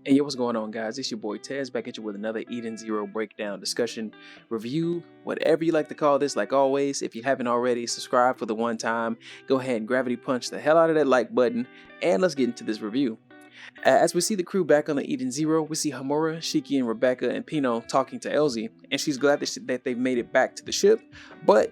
Hey, what's going on, guys? It's your boy Tez back at you with another Eden Zero breakdown, discussion, review, whatever you like to call this. Like always, if you haven't already, subscribe for the one time. Go ahead and gravity punch the hell out of that like button, and let's get into this review. As we see the crew back on the Eden Zero, we see Hamura, Shiki, and Rebecca and Pino talking to Elsie, and she's glad that they've made it back to the ship. But,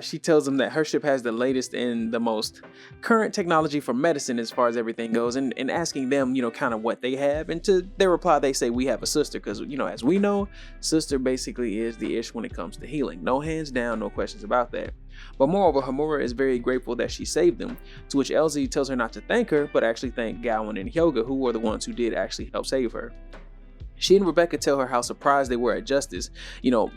she tells them that her ship has the latest and the most current technology for medicine as far as everything goes, and asking them, kind of what they have. And to their reply, they say, we have a sister, because, as we know, sister basically is the ish when it comes to healing. No hands down, no questions about that. But moreover, Hamura is very grateful that she saved them, to which Elsie tells her not to thank her, but actually thank Gowan and Hyoga, who were the ones who did actually help save her. She and Rebecca tell her how surprised they were at Justice,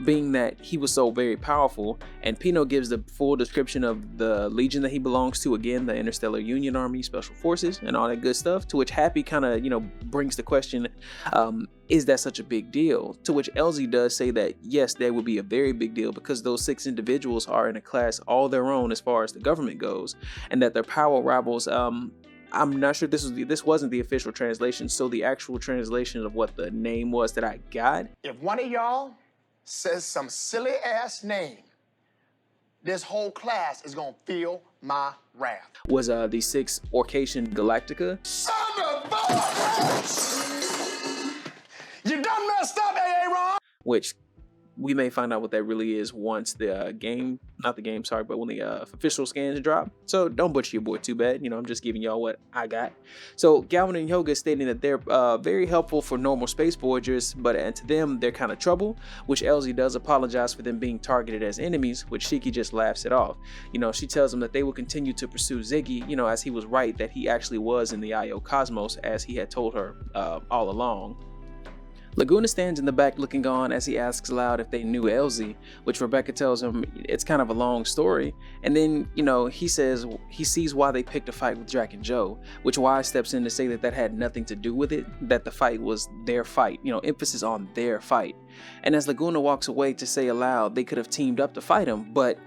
being that he was so very powerful, and Pino gives the full description of the legion that he belongs to, again, the Interstellar Union Army Special Forces, and all that good stuff, to which Happy kind of, brings the question, is that such a big deal? To which Elsie does say that, yes, that would be a very big deal, because those 6 individuals are in a class all their own as far as the government goes, and that their power rivals, I'm not sure this wasn't the official translation, so the actual translation of what the name was that I got. If one of y'all says some silly ass name, this whole class is gonna feel my wrath. Was the 6 Orcation Galactica. Son of a... You done messed up, Aaron! Which we may find out what that really is once the when the official scans drop. So don't butcher your boy too bad. I'm just giving y'all what I got. So Gowan and Hyoga stating that they're very helpful for normal space voyagers, but to them they're kind of trouble, which Elsie does apologize for them being targeted as enemies, which Shiki just laughs it off. She tells them that they will continue to pursue Ziggy, as he was right that he actually was in the IO cosmos, as he had told her all along. Laguna stands in the back looking on as he asks aloud if they knew Elsie, which Rebecca tells him it's kind of a long story. And then, he says he sees why they picked a fight with Drac and Joe, which Wise steps in to say that had nothing to do with it, that the fight was their fight, emphasis on their fight. And as Laguna walks away to say aloud they could have teamed up to fight him, but,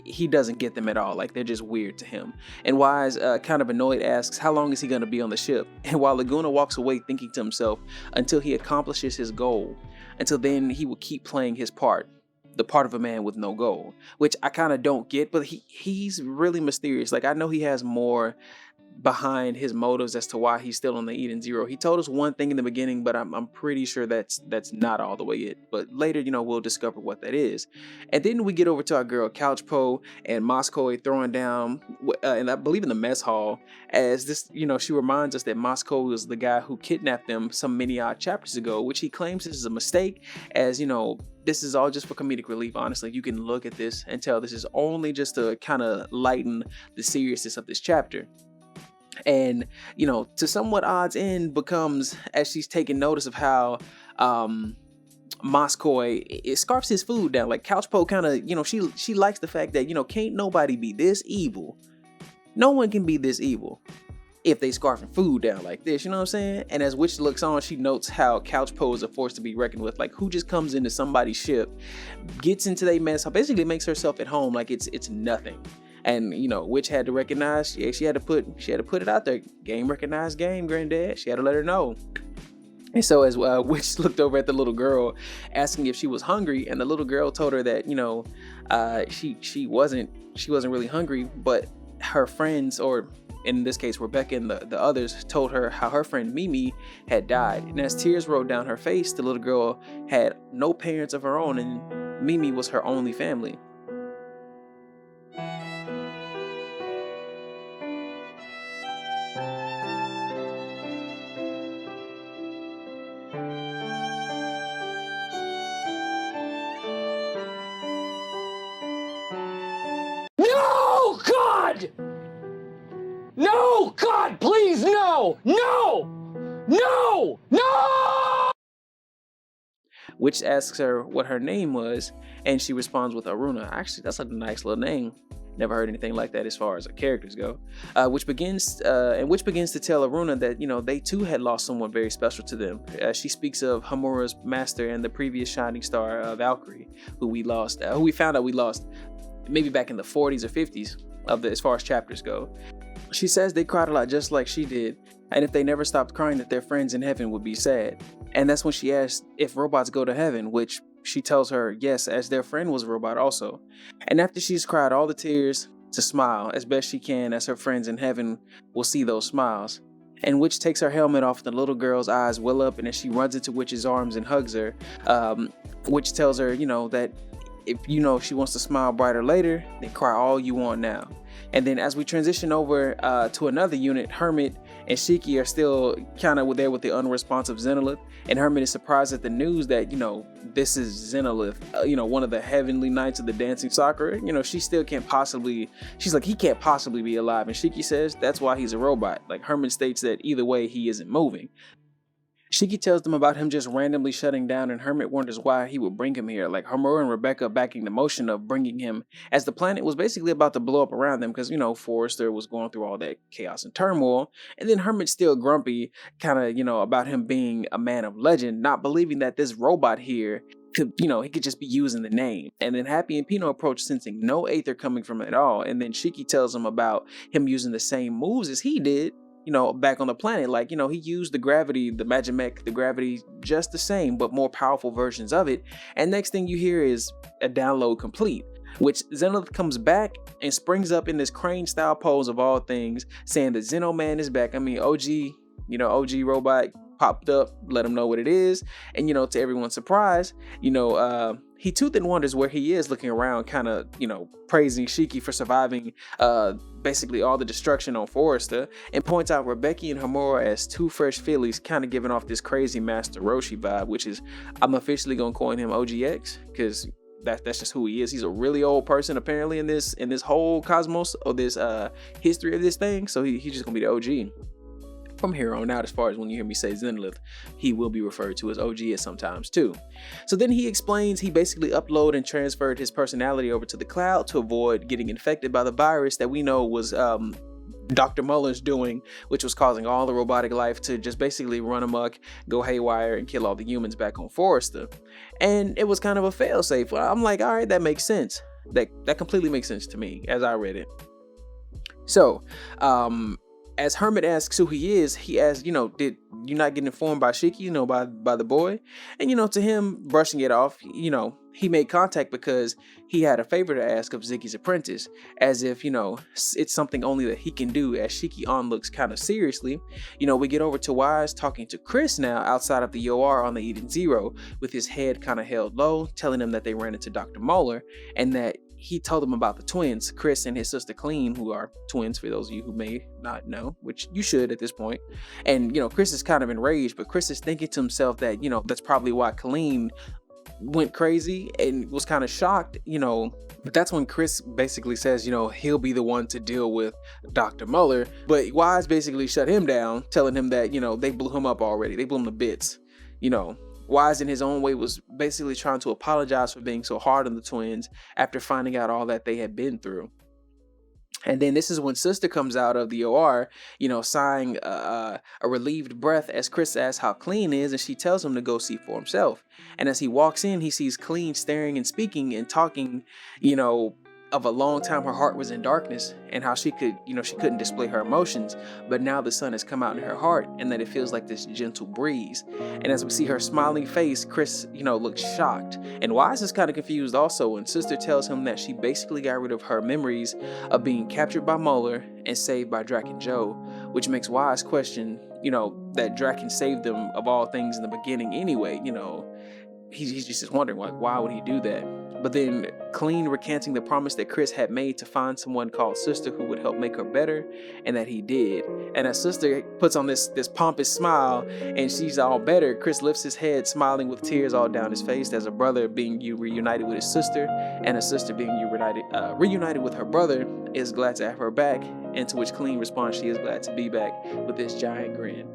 he doesn't get them at all. Like, they're just weird to him. And Wise, kind of annoyed, asks how long is he going to be on the ship? And while Laguna walks away thinking to himself, until he accomplishes his goal, until then he will keep playing his part, the part of a man with no goal, which I kind of don't get, but he's really mysterious. Like, I know he has more behind his motives as to why he's still on the Eden Zero. He told us one thing in the beginning, but I'm pretty sure that's not all the way it. But later, we'll discover what that is. And then we get over to our girl Couchpo and Moscow throwing down, and I believe in the mess hall, as this, she reminds us that Moscow was the guy who kidnapped them some many odd chapters ago, which he claims this is a mistake, as this is all just for comedic relief. Honestly, you can look at this and tell this is only just to kind of lighten the seriousness of this chapter. And, to somewhat odds end becomes, as she's taking notice of how Moscow scarfs his food down. Like, Couchpo kind of, she likes the fact that, can't nobody be this evil. No one can be this evil if they scarfing food down like this, you know what I'm saying? And as Witch looks on, she notes how Couchpo is a force to be reckoned with. Like, who just comes into somebody's ship, gets into their mess, basically makes herself at home like it's nothing. And Witch had to recognize, she had to put it out there. Game recognized game, granddad. She had to let her know. And so as Witch looked over at the little girl, asking if she was hungry, and the little girl told her that she wasn't really hungry, but her friends, or in this case Rebecca and the others, told her how her friend Mimi had died. And as tears rolled down her face, the little girl had no parents of her own, and Mimi was her only family. No, God! No, God, please, no! No! No! No! Witch asks her what her name was, and she responds with Aruna. Actually, that's a nice little name. Never heard anything like that as far as the characters go. Which begins to tell Aruna that, they too had lost someone very special to them. She speaks of Hamura's master and the previous shining star, Valkyrie, who we found out we lost maybe back in the 40s or 50s as far as chapters go. She says they cried a lot just like she did, and if they never stopped crying that their friends in heaven would be sad. And that's when she asks if robots go to heaven, which she tells her yes, as their friend was a robot also. And after she's cried all the tears, to smile as best she can as her friends in heaven will see those smiles. And Witch takes her helmet off, and the little girl's eyes well up, and as she runs into Witch's arms and hugs her, Witch tells her, that if she wants to smile brighter later, then cry all you want now. And then as we transition over to another unit, Hermit and Shiki are still kind of there with the unresponsive Xenolith, and Hermit is surprised at the news that this is Xenolith, one of the heavenly knights of the dancing Sakura. She still can't possibly, she's like, he can't possibly be alive, and Shiki says that's why he's a robot. Like, Hermit states that either way he isn't moving. Shiki tells them about him just randomly shutting down, and Hermit wonders why he would bring him here, like Homura and Rebecca backing the motion of bringing him, as the planet was basically about to blow up around them because, Forrester was going through all that chaos and turmoil, and then Hermit's still grumpy, kind of, about him being a man of legend, not believing that this robot here could, he could just be using the name. And then Happy and Pino approach, sensing no aether coming from it at all, and then Shiki tells him about him using the same moves as he did, back on the planet. Like, he used the gravity, the Magimech, the gravity just the same, but more powerful versions of it. And next thing you hear is a download complete, which Xenolith comes back and springs up in this crane style pose of all things, saying that Xenoman is back. I mean, OG robot popped up, let him know what it is. And, to everyone's surprise, he tooth and wonders where he is, looking around, kind of, praising Shiki for surviving basically all the destruction on Forrester, and points out Rebecca and Homura as two fresh fillies, kind of giving off this crazy Master Roshi vibe, which is, I'm officially gonna coin him OGX, because that's just who he is. He's a really old person apparently in this whole cosmos, or this history of this thing, so he's just gonna be the OG. From here on out, as far as when you hear me say Xenolith, he will be referred to as OG at sometimes too. So then he explains he basically uploaded and transferred his personality over to the cloud to avoid getting infected by the virus that we know was Dr. Muller's doing, which was causing all the robotic life to just basically run amok, go haywire, and kill all the humans back on Forrester. And it was kind of a failsafe. I'm like, all right, that makes sense. That completely makes sense to me as I read it. So, as Hermit asks who he is, he asks, did you not get informed by Shiki, by the boy? And, to him, brushing it off, he made contact because he had a favor to ask of Ziggy's apprentice, as if, it's something only that he can do, as Shiki looks kind of seriously. We get over to Wise talking to Chris now outside of the OR on the Eden Zero, with his head kind of held low, telling him that they ran into Dr. Muller, and that he told them about the twins, Chris and his sister Kleene, who are twins for those of you who may not know, which you should at this point. And, Chris is kind of enraged, but Chris is thinking to himself that, that's probably why Kleene went crazy and was kind of shocked, but that's when Chris basically says, he'll be the one to deal with Dr. Muller. But Wise basically shut him down, telling him that, they blew him up already. They blew him to bits, Wise in his own way was basically trying to apologize for being so hard on the twins after finding out all that they had been through. And then this is when Sister comes out of the OR, sighing a relieved breath as Chris asks how Kleene is, and she tells him to go see for himself. And as he walks in, he sees Kleene staring and speaking and talking, of a long time her heart was in darkness, and how she couldn't display her emotions, but now the sun has come out in her heart, and that it feels like this gentle breeze. And as we see her smiling face, Chris, looks shocked, and Wise is kind of confused also, and Sister tells him that she basically got rid of her memories of being captured by Muller and saved by Drac and Joe, which makes Wise question, that Drac saved them of all things in the beginning anyway. He's just wondering, like, why would he do that? But then Kleene recanting the promise that Chris had made to find someone called Sister who would help make her better, and that he did. And as Sister puts on this pompous smile and she's all better, Chris lifts his head, smiling with tears all down his face, as a brother being reunited with his sister, and a sister being reunited with her brother is glad to have her back. And to which Kleene responds she is glad to be back, with this giant grin.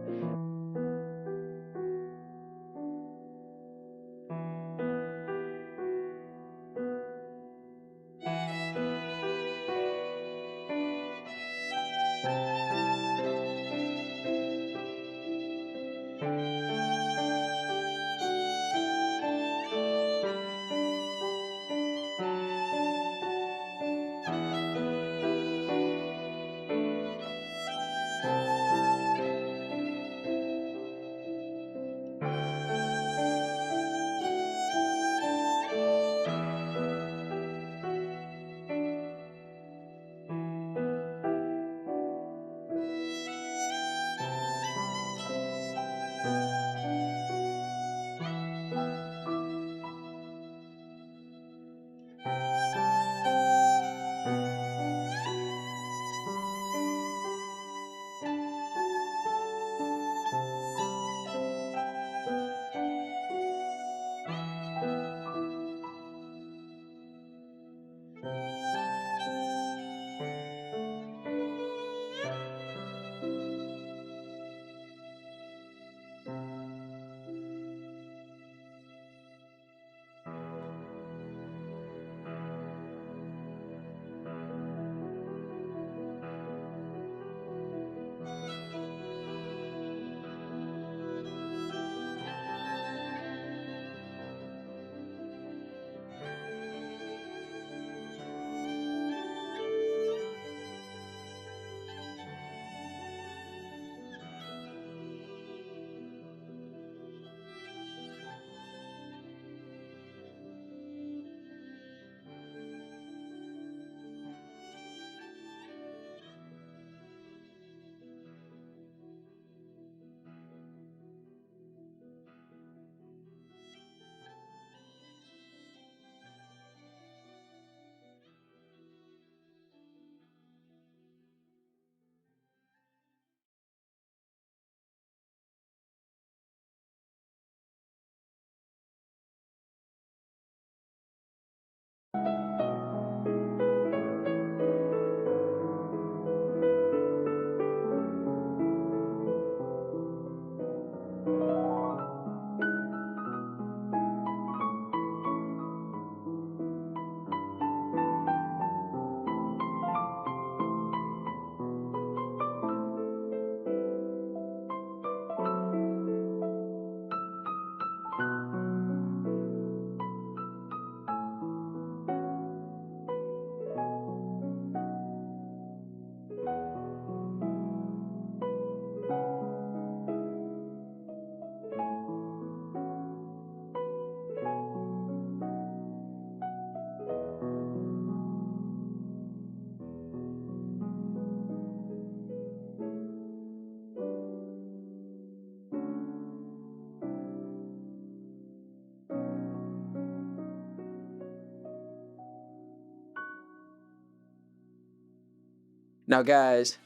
Now, guys,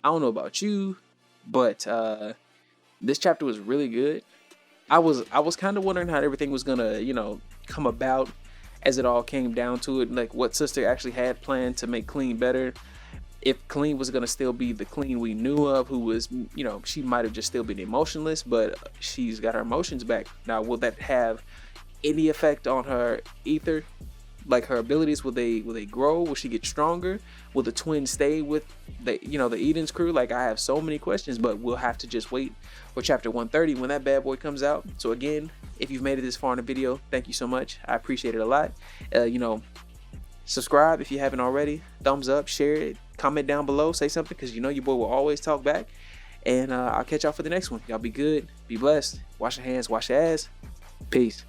I don't know about you, but this chapter was really good. I was kind of wondering how everything was gonna, come about as it all came down to it, like what sister actually had planned to make Kleene better. If Kleene was gonna still be the Kleene we knew of, who was, she might have just still been emotionless, but she's got her emotions back. Now, will that have any effect on her ether? Like her abilities, will they grow? Will she get stronger? Will the twins stay with the Eden's crew? Like, I have so many questions, but we'll have to just wait for chapter 130 when that bad boy comes out. So again, if you've made it this far in the video, thank you so much. I appreciate it a lot. Subscribe if you haven't already. Thumbs up, share it, comment down below, say something, because your boy will always talk back. And I'll catch y'all for the next one. Y'all be good, be blessed, wash your hands, wash your ass. Peace.